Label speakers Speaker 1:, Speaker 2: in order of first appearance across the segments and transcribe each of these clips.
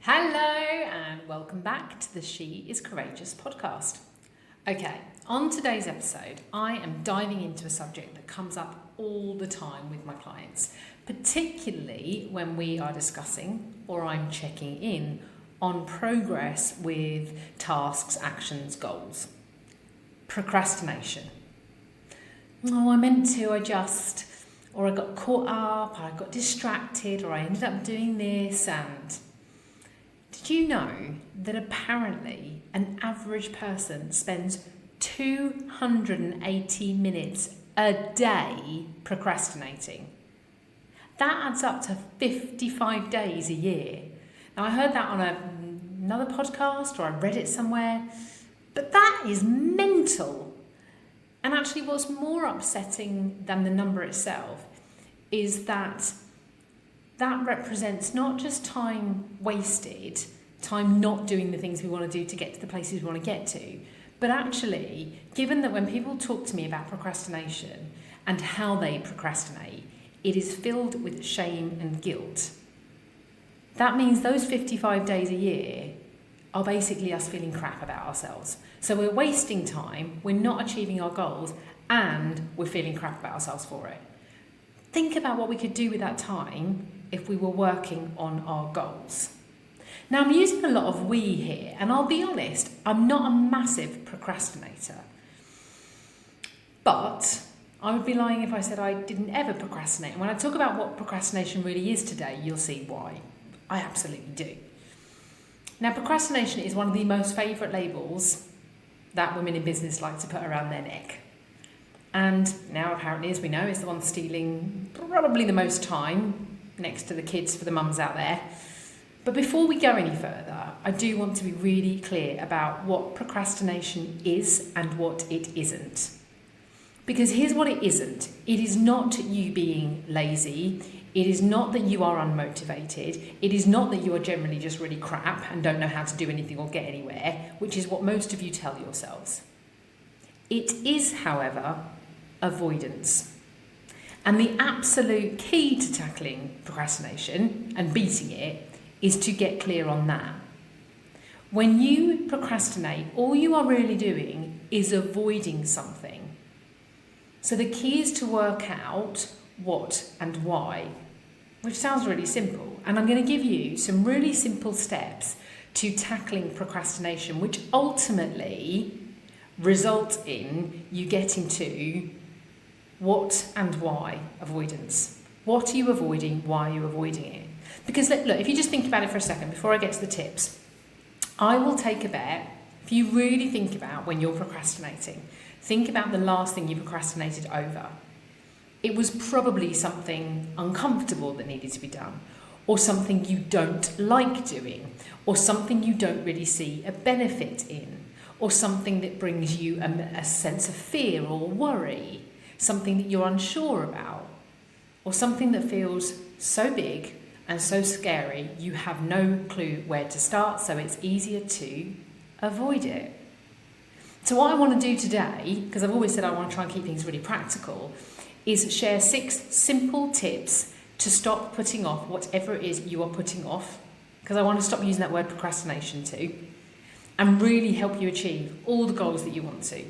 Speaker 1: Hello and welcome back to the She is Courageous podcast. Okay, on today's episode, I am diving into a subject that comes up all the time with my clients, particularly when we are discussing or I'm checking in on progress with tasks, actions, goals. Procrastination. Oh, I meant to, or I got caught up, or I got distracted, or I ended up doing this and... Did you know that apparently an average person spends 280 minutes a day procrastinating? That adds up to 55 days a year. Now, I heard that on another podcast or I read it somewhere, but that is mental. And actually what's more upsetting than the number itself is that represents not just time wasted, time not doing the things we want to do to get to the places we want to get to, but actually, given that when people talk to me about procrastination and how they procrastinate, it is filled with shame and guilt. That means those 55 days a year are basically us feeling crap about ourselves. So we're wasting time, we're not achieving our goals, and we're feeling crap about ourselves for it. Think about what we could do with that time if we were working on our goals. Now, I'm using a lot of we here, and I'll be honest, I'm not a massive procrastinator. But I would be lying if I said I didn't ever procrastinate. And when I talk about what procrastination really is today, you'll see why. I absolutely do. Now, procrastination is one of the most favourite labels that women in business like to put around their neck. And now, apparently, as we know, is the one stealing probably the most time next to the kids for the mums out there. But before we go any further, I do want to be really clear about what procrastination is and what it isn't. Because here's what it isn't. It is not you being lazy. It is not that you are unmotivated. It is not that you are generally just really crap and don't know how to do anything or get anywhere, which is what most of you tell yourselves. It is, however, avoidance. And the absolute key to tackling procrastination and beating it is to get clear on that. When you procrastinate, all you are really doing is avoiding something. So the key is to work out what and why, which sounds really simple. And I'm going to give you some really simple steps to tackling procrastination, which ultimately result in you getting to what and why avoidance. What are you avoiding? Why are you avoiding it? Because look, if you just think about it for a second before I get to the tips, I will take a bet. If you really think about when you're procrastinating, think about the last thing you procrastinated over. It was probably something uncomfortable that needed to be done, or something you don't like doing, or something you don't really see a benefit in, or something that brings you a sense of fear or worry. Something that you're unsure about, or something that feels so big and so scary you have no clue where to start, so it's easier to avoid it. So what I want to do today, because I've always said I want to try and keep things really practical, is share 6 simple tips to stop putting off whatever it is you are putting off, because I want to stop using that word procrastination too, and really help you achieve all the goals that you want to.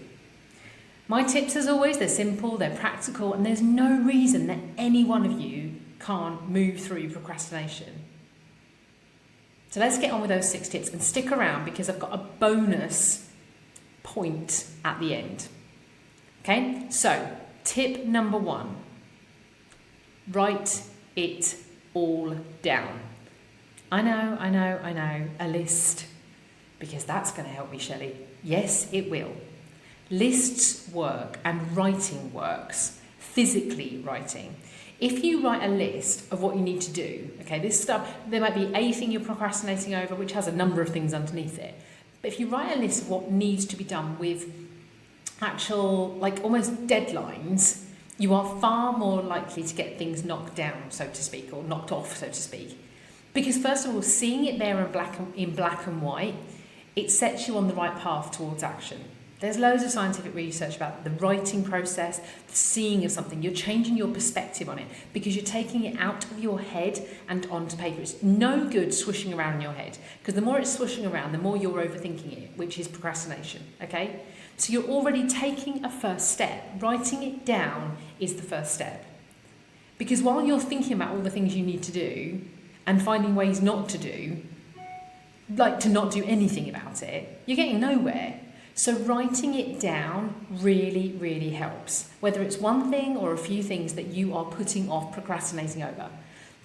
Speaker 1: My tips, as always, they're simple, they're practical, and there's no reason that any one of you can't move through procrastination. So let's get on with those 6 tips and stick around because I've got a bonus point at the end. Okay, so tip number 1, write it all down. I know, a list, because that's going to help me, Shelley. Yes, it will. Lists work and writing works, physically writing. If you write a list of what you need to do, okay, this stuff, there might be a thing you're procrastinating over, which has a number of things underneath it. But if you write a list of what needs to be done with actual, like almost deadlines, you are far more likely to get things knocked down, so to speak, or knocked off, so to speak. Because first of all, seeing it there in black and white, it sets you on the right path towards action. There's loads of scientific research about the writing process, the seeing of something. You're changing your perspective on it because you're taking it out of your head and onto paper. It's no good swishing around in your head, because the more it's swishing around, the more you're overthinking it, which is procrastination, okay? So you're already taking a first step. Writing it down is the first step. Because while you're thinking about all the things you need to do and finding ways not to do, like to not do anything about it, you're getting nowhere. So writing it down really, really helps, whether it's one thing or a few things that you are putting off procrastinating over.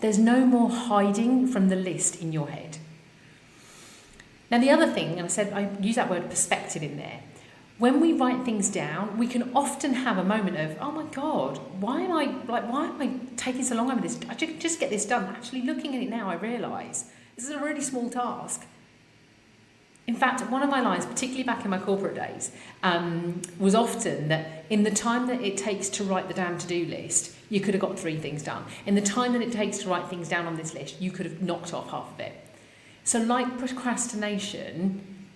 Speaker 1: There's no more hiding from the list in your head. Now the other thing, and I use that word perspective in there, when we write things down, we can often have a moment of, oh my God, why am I taking so long over this? I just get this done. Actually looking at it now, I realise this is a really small task. In fact, one of my lines, particularly back in my corporate days, was often that in the time that it takes to write the damn to-do list, you could have got 3 things done. In the time that it takes to write things down on this list, you could have knocked off half of it. So like procrastination,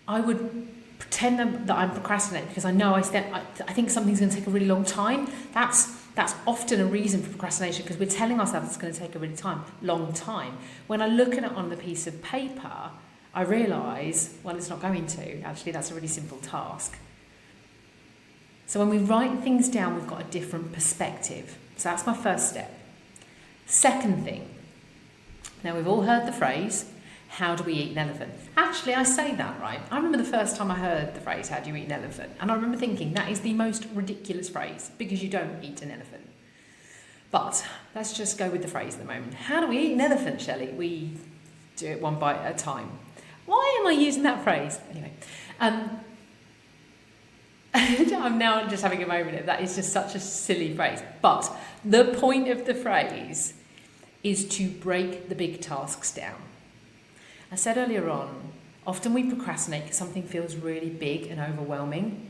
Speaker 1: I would pretend that I'm procrastinating because I know I think something's going to take a really long time. That's often a reason for procrastination, because we're telling ourselves it's going to take a really long time. When I look at it on the piece of paper, I realise, well, it's not going to. Actually, that's a really simple task. So when we write things down, we've got a different perspective. So that's my first step. Second thing. Now, we've all heard the phrase, how do we eat an elephant? Actually, I say that, right? I remember the first time I heard the phrase, how do you eat an elephant? And I remember thinking, that is the most ridiculous phrase, because you don't eat an elephant. But let's just go with the phrase at the moment. How do we eat an elephant, Shelley? We do it one bite at a time. Why am I using that phrase? Anyway, I'm now just having a moment of that. It's just such a silly phrase. But the point of the phrase is to break the big tasks down. I said earlier on, often we procrastinate because something feels really big and overwhelming.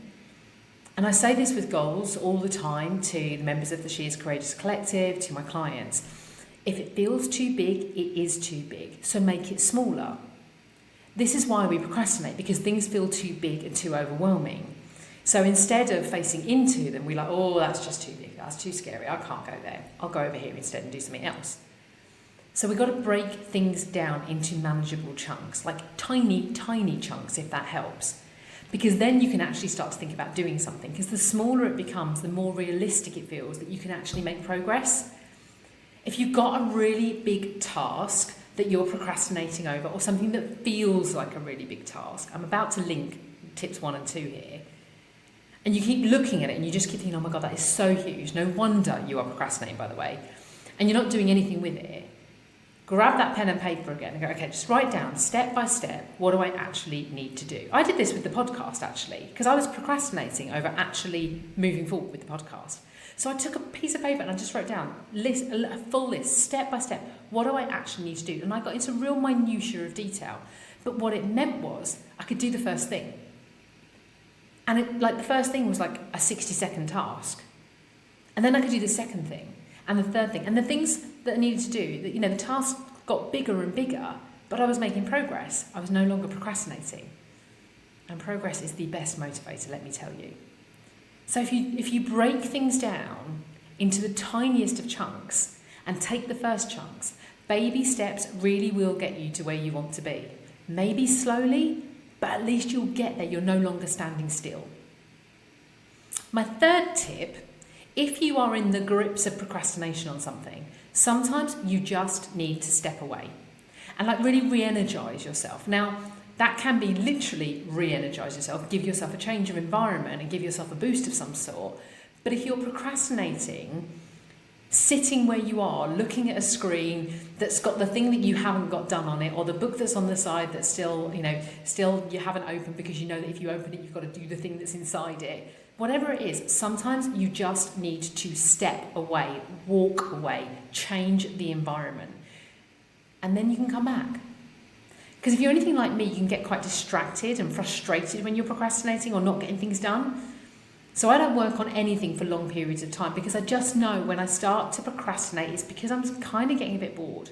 Speaker 1: And I say this with goals all the time to the members of the She Is Courageous Collective, to my clients. If it feels too big, it is too big. So make it smaller. This is why we procrastinate, because things feel too big and too overwhelming. So instead of facing into them, we're like, oh, that's just too big, that's too scary, I can't go there. I'll go over here instead and do something else. So we've got to break things down into manageable chunks, like tiny, tiny chunks, if that helps. Because then you can actually start to think about doing something, because the smaller it becomes, the more realistic it feels that you can actually make progress. If you've got a really big task that you're procrastinating over, or something that feels like a really big task, I'm about to link tips 1 and 2 here, and you keep looking at it and you just keep thinking, oh my God, that is so huge, no wonder you are procrastinating, by the way, and you're not doing anything with it, grab that pen and paper again and go, okay, just write down step by step, what do I actually need to do? I did this with the podcast, actually, because I was procrastinating over actually moving forward with the podcast. So I took a piece of paper and I just wrote down a full list, step by step, what do I actually need to do? And I got into real minutiae of detail. But what it meant was I could do the first thing. And the first thing was like a 60-second task. And then I could do the second thing and the third thing. And the things that I needed to do, the task got bigger and bigger, but I was making progress. I was no longer procrastinating. And progress is the best motivator, let me tell you. So if you break things down into the tiniest of chunks and take the first chunks, baby steps really will get you to where you want to be. Maybe slowly, but at least you'll get there. You're no longer standing still. My third tip, if you are in the grips of procrastination on something, sometimes you just need to step away and really re-energize yourself. Now, that can be literally re-energize yourself, give yourself a change of environment and give yourself a boost of some sort. But if you're procrastinating, sitting where you are, looking at a screen that's got the thing that you haven't got done on it, or the book that's on the side that's still you haven't opened because you know that if you open it, you've got to do the thing that's inside it. Whatever it is, sometimes you just need to step away, walk away, change the environment, and then you can come back. Because if you're anything like me, you can get quite distracted and frustrated when you're procrastinating or not getting things done. So I don't work on anything for long periods of time, because I just know when I start to procrastinate, it's because I'm kind of getting a bit bored.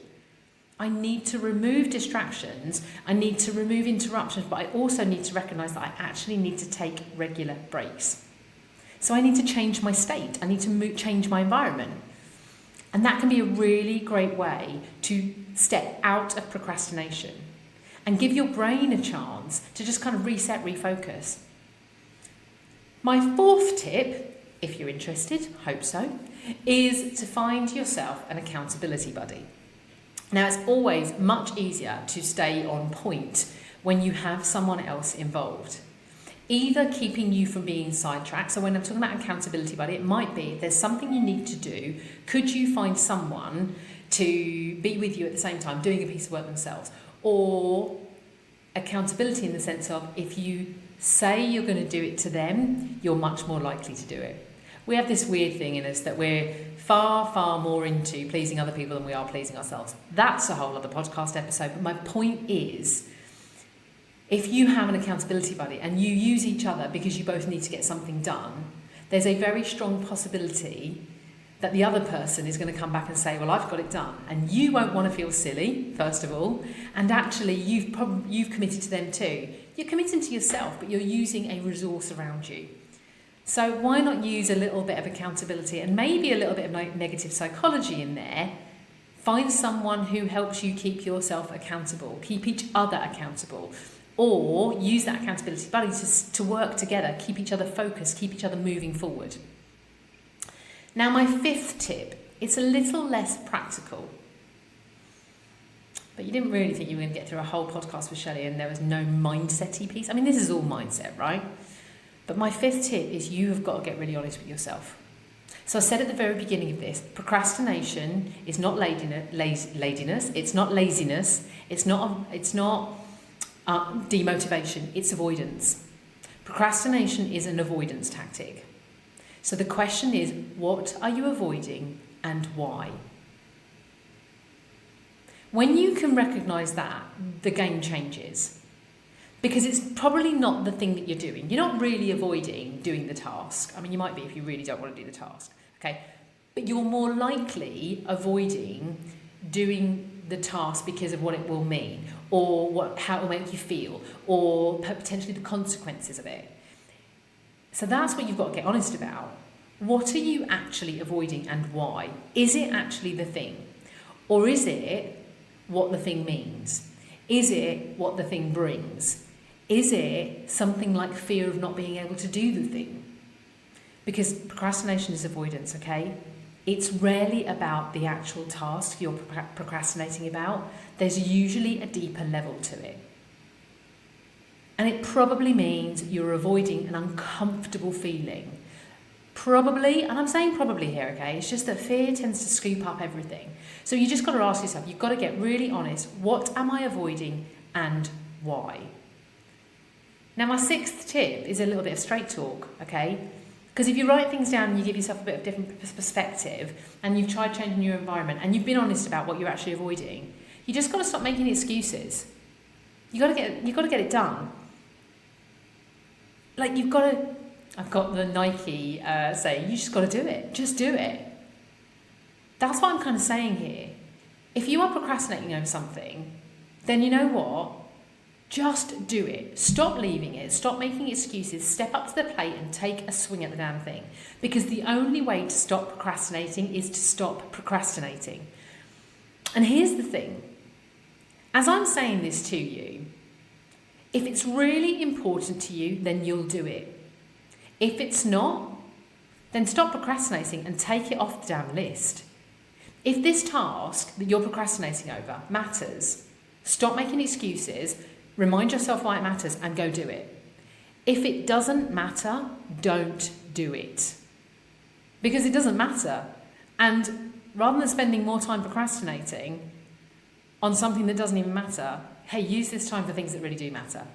Speaker 1: I need to remove distractions, I need to remove interruptions, but I also need to recognise that I actually need to take regular breaks. So I need to change my state, I need to change my environment. And that can be a really great way to step out of procrastination and give your brain a chance to just kind of reset, refocus. My fourth tip, if you're interested, hope so, is to find yourself an accountability buddy. Now, it's always much easier to stay on point when you have someone else involved, either keeping you from being sidetracked. So when I'm talking about accountability buddy, it might be if there's something you need to do, could you find someone to be with you at the same time doing a piece of work themselves? Or accountability in the sense of if you say you're going to do it to them, you're much more likely to do it. We have this weird thing in us that we're far, far more into pleasing other people than we are pleasing ourselves. That's a whole other podcast episode. But my point is, if you have an accountability buddy and you use each other because you both need to get something done, there's a very strong possibility that the other person is going to come back and say, well, I've got it done. And you won't want to feel silly, first of all. And actually, you've committed to them too. You're committing to yourself, but you're using a resource around you. So why not use a little bit of accountability and maybe a little bit of negative psychology in there? Find someone who helps you keep yourself accountable, keep each other accountable, or use that accountability buddy to work together, keep each other focused, keep each other moving forward. Now, my fifth tip, it's a little less practical. But you didn't really think you were going to get through a whole podcast with Shelley and there was no mindset-y piece. I mean, this is all mindset, right? But my fifth tip is you have got to get really honest with yourself. So I said at the very beginning of this, procrastination is not laziness, it's not laziness, it's not demotivation, it's avoidance. Procrastination is an avoidance tactic. So the question is, what are you avoiding and why? When you can recognise that, the game changes. Because it's probably not the thing that you're doing. You're not really avoiding doing the task. I mean, you might be if you really don't want to do the task, okay? But you're more likely avoiding doing the task because of what it will mean, or how it will make you feel, or potentially the consequences of it. So that's what you've got to get honest about. What are you actually avoiding and why? Is it actually the thing? Or is it what the thing means? Is it what the thing brings? Is it something like fear of not being able to do the thing? Because procrastination is avoidance, okay? It's rarely about the actual task you're procrastinating about. There's usually a deeper level to it. And it probably means you're avoiding an uncomfortable feeling. Probably, and I'm saying probably here, okay? It's just that fear tends to scoop up everything. So you just got to ask yourself, you've got to get really honest. What am I avoiding and why? Now, my sixth tip is a little bit of straight talk, okay? Because if you write things down and you give yourself a bit of different perspective and you've tried changing your environment and you've been honest about what you're actually avoiding, you just got to stop making excuses. You got to get it done. Like I've got the Nike saying, you just got to do it. Just do it. That's what I'm kind of saying here. If you are procrastinating over something, then you know what? Just do it. Stop leaving it. Stop making excuses. Step up to the plate and take a swing at the damn thing. Because the only way to stop procrastinating is to stop procrastinating. And here's the thing. As I'm saying this to you, if it's really important to you, then you'll do it. If it's not, then stop procrastinating and take it off the damn list. If this task that you're procrastinating over matters, stop making excuses, remind yourself why it matters and go do it. If it doesn't matter, don't do it. Because it doesn't matter. And rather than spending more time procrastinating on something that doesn't even matter, hey, use this time for things that really do matter.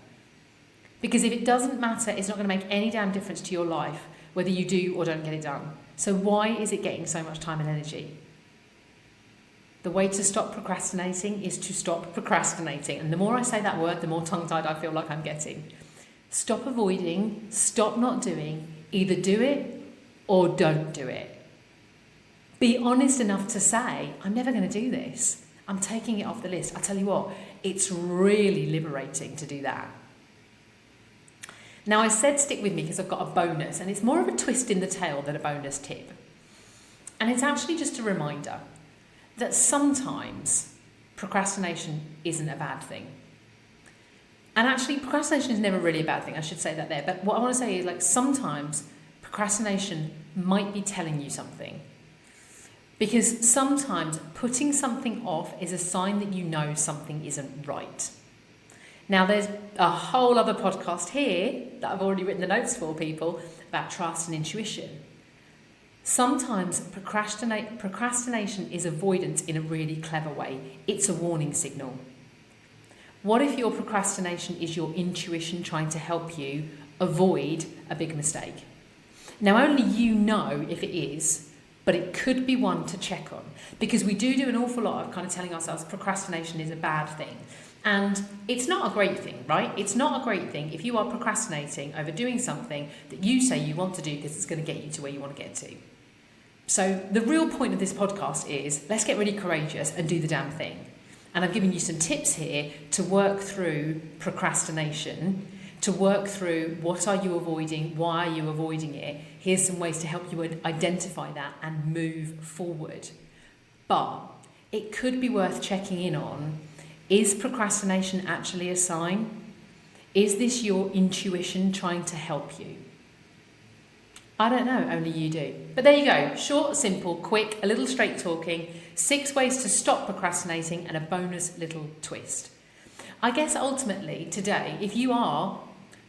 Speaker 1: Because if it doesn't matter, it's not going to make any damn difference to your life, whether you do or don't get it done. So why is it getting so much time and energy? The way to stop procrastinating is to stop procrastinating. And the more I say that word, the more tongue-tied I feel like I'm getting. Stop avoiding, stop not doing, either do it or don't do it. Be honest enough to say, I'm never going to do this. I'm taking it off the list. I tell you what, it's really liberating to do that. Now, I said stick with me because I've got a bonus, and it's more of a twist in the tail than a bonus tip. And it's actually just a reminder that sometimes procrastination isn't a bad thing. And actually, procrastination is never really a bad thing. I should say that there. But what I want to say is, like, sometimes procrastination might be telling you something. Because sometimes putting something off is a sign that you know something isn't right. Now, there's a whole other podcast here that I've already written the notes for people about trust and intuition. Sometimes procrastination is avoidance in a really clever way. It's a warning signal. What if your procrastination is your intuition trying to help you avoid a big mistake? Now, only you know if it is, but it could be one to check on, because we do an awful lot of kind of telling ourselves procrastination is a bad thing. And it's not a great thing, right? It's not a great thing if you are procrastinating over doing something that you say you want to do because it's going to get you to where you want to get to. So the real point of this podcast is, let's get really courageous and do the damn thing. And I've given you some tips here to work through procrastination, to work through what are you avoiding, why are you avoiding it. Here's some ways to help you identify that and move forward. But it could be worth checking in on, is procrastination actually a sign? Is this your intuition trying to help you? I don't know, only you do. But there you go, short, simple, quick, a little straight talking, 6 ways to stop procrastinating and a bonus little twist. I guess ultimately today, if you are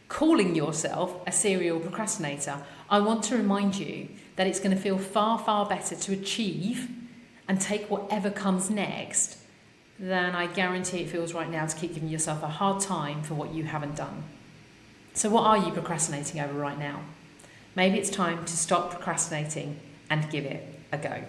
Speaker 1: calling yourself a serial procrastinator, I want to remind you that it's going to feel far, far better to achieve and take whatever comes next than I guarantee it feels right now to keep giving yourself a hard time for what you haven't done. So what are you procrastinating over right now? Maybe it's time to stop procrastinating and give it a go.